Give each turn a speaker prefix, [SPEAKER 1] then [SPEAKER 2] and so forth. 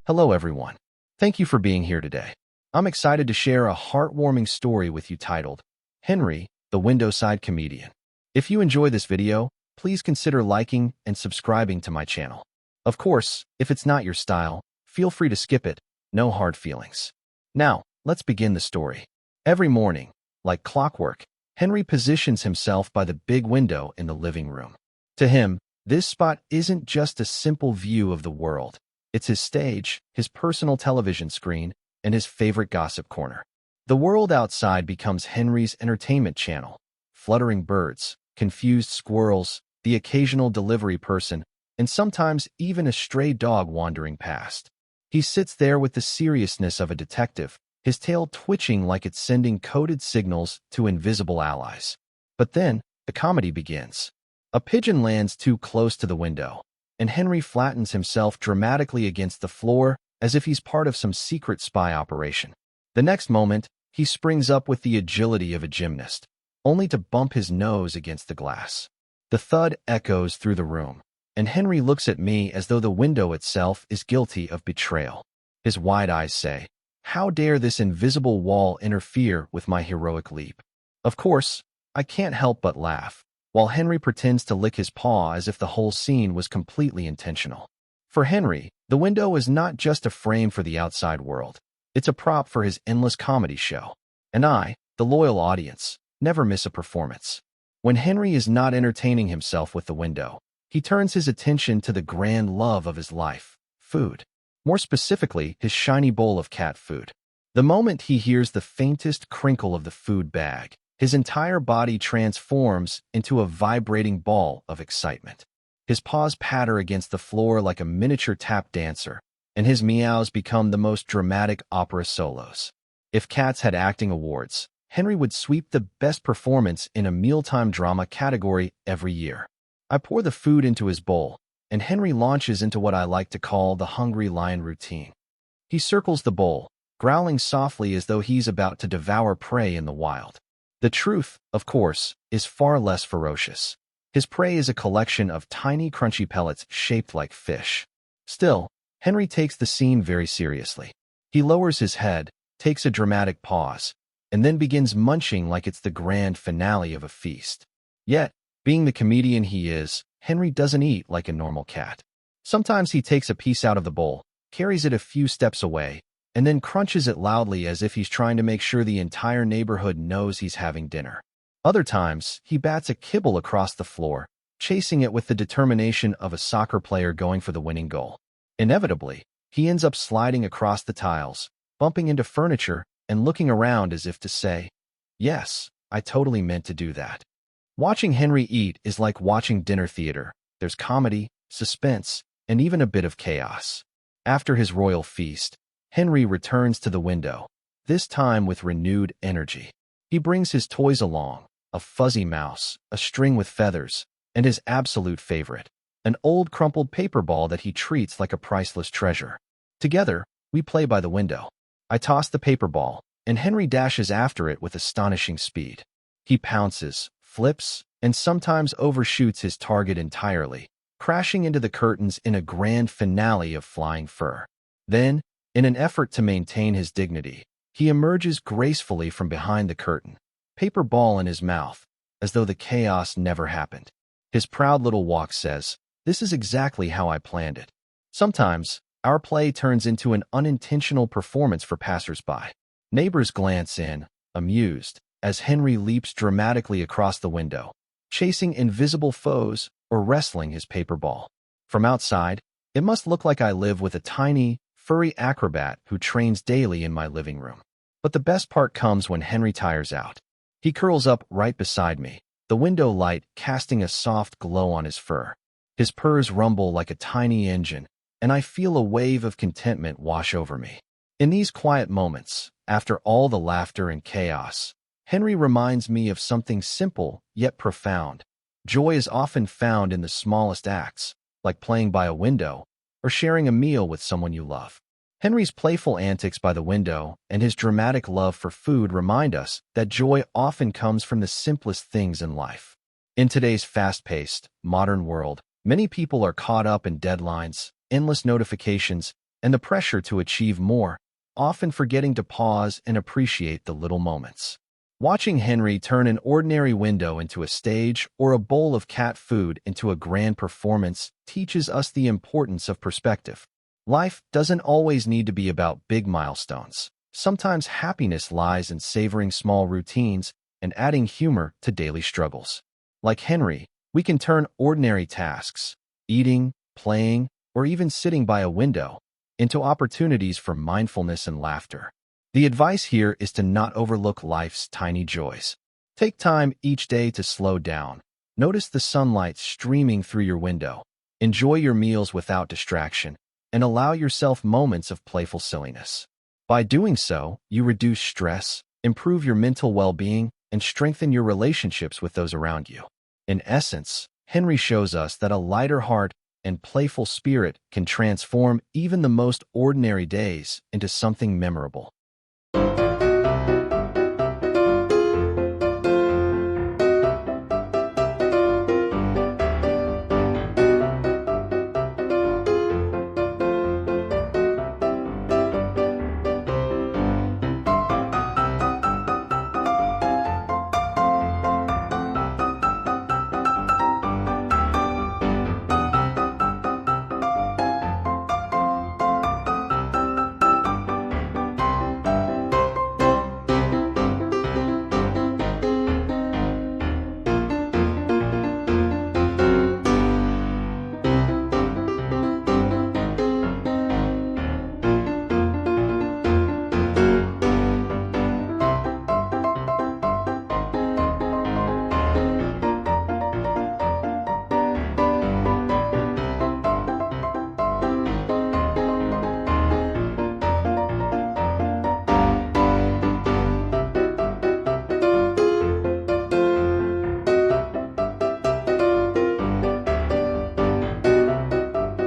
[SPEAKER 1] Hello, everyone. Thank you for being here today. I'm excited to share a heartwarming story with you titled, Henry, the Windowside Comedian. If you enjoy this video, please consider liking and subscribing to my channel. Of course, if it's not your style, feel free to skip it. No hard feelings. Now, let's begin the story. Every morning, like clockwork, Henry positions himself by the big window in the living room. To him, this spot isn't just a simple view of the world. It's his stage, his personal television screen, and his favorite gossip corner. The world outside becomes Henry's entertainment channel. Fluttering birds, confused squirrels, the occasional delivery person, and sometimes even a stray dog wandering past. He sits there with the seriousness of a detective, his tail twitching like it's sending coded signals to invisible allies. But then, the comedy begins. A pigeon lands too close to the window, and Henry flattens himself dramatically against the floor as if he's part of some secret spy operation. The next moment, he springs up with the agility of a gymnast, only to bump his nose against the glass. The thud echoes through the room, and Henry looks at me as though the window itself is guilty of betrayal. His wide eyes say, "How dare this invisible wall interfere with my heroic leap?" Of course, I can't help but laugh, while Henry pretends to lick his paw as if the whole scene was completely intentional. For Henry, the window is not just a frame for the outside world. It's a prop for his endless comedy show. And I, the loyal audience, never miss a performance. When Henry is not entertaining himself with the window, he turns his attention to the grand love of his life, food. More specifically, his shiny bowl of cat food. The moment he hears the faintest crinkle of the food bag, his entire body transforms into a vibrating ball of excitement. His paws patter against the floor like a miniature tap dancer, and his meows become the most dramatic opera solos. If cats had acting awards, Henry would sweep the best performance in a mealtime drama category every year. I pour the food into his bowl, and Henry launches into what I like to call the hungry lion routine. He circles the bowl, growling softly as though he's about to devour prey in the wild. The truth, of course, is far less ferocious. His prey is a collection of tiny crunchy pellets shaped like fish. Still, Henry takes the scene very seriously. He lowers his head, takes a dramatic pause, and then begins munching like it's the grand finale of a feast. Yet, being the comedian he is, Henry doesn't eat like a normal cat. Sometimes he takes a piece out of the bowl, carries it a few steps away, and then crunches it loudly as if he's trying to make sure the entire neighborhood knows he's having dinner. Other times, he bats a kibble across the floor, chasing it with the determination of a soccer player going for the winning goal. Inevitably, he ends up sliding across the tiles, bumping into furniture, and looking around as if to say, "Yes, I totally meant to do that." Watching Henry eat is like watching dinner theater. There's comedy, suspense, and even a bit of chaos. After his royal feast, Henry returns to the window, this time with renewed energy. He brings his toys along, a fuzzy mouse, a string with feathers, and his absolute favorite, an old crumpled paper ball that he treats like a priceless treasure. Together, we play by the window. I toss the paper ball, and Henry dashes after it with astonishing speed. He pounces, flips, and sometimes overshoots his target entirely, crashing into the curtains in a grand finale of flying fur. Then, in an effort to maintain his dignity, he emerges gracefully from behind the curtain, paper ball in his mouth, as though the chaos never happened. His proud little walk says, "This is exactly how I planned it." Sometimes, our play turns into an unintentional performance for passersby. Neighbors glance in, amused, as Henry leaps dramatically across the window, chasing invisible foes or wrestling his paper ball. From outside, it must look like I live with a tiny, furry acrobat who trains daily in my living room. But the best part comes when Henry tires out. He curls up right beside me, the window light casting a soft glow on his fur. His purrs rumble like a tiny engine, and I feel a wave of contentment wash over me. In these quiet moments, after all the laughter and chaos, Henry reminds me of something simple yet profound. Joy is often found in the smallest acts, like playing by a window or sharing a meal with someone you love. Henry's playful antics by the window and his dramatic love for food remind us that joy often comes from the simplest things in life. In today's fast-paced, modern world, many people are caught up in deadlines, endless notifications, and the pressure to achieve more, often forgetting to pause and appreciate the little moments. Watching Henry turn an ordinary window into a stage or a bowl of cat food into a grand performance teaches us the importance of perspective. Life doesn't always need to be about big milestones. Sometimes happiness lies in savoring small routines and adding humor to daily struggles. Like Henry, we can turn ordinary tasks, eating, playing, or even sitting by a window, into opportunities for mindfulness and laughter. The advice here is to not overlook life's tiny joys. Take time each day to slow down. Notice the sunlight streaming through your window. Enjoy your meals without distraction, and allow yourself moments of playful silliness. By doing so, you reduce stress, improve your mental well-being, and strengthen your relationships with those around you. In essence, Henry shows us that a lighter heart and playful spirit can transform even the most ordinary days into something memorable.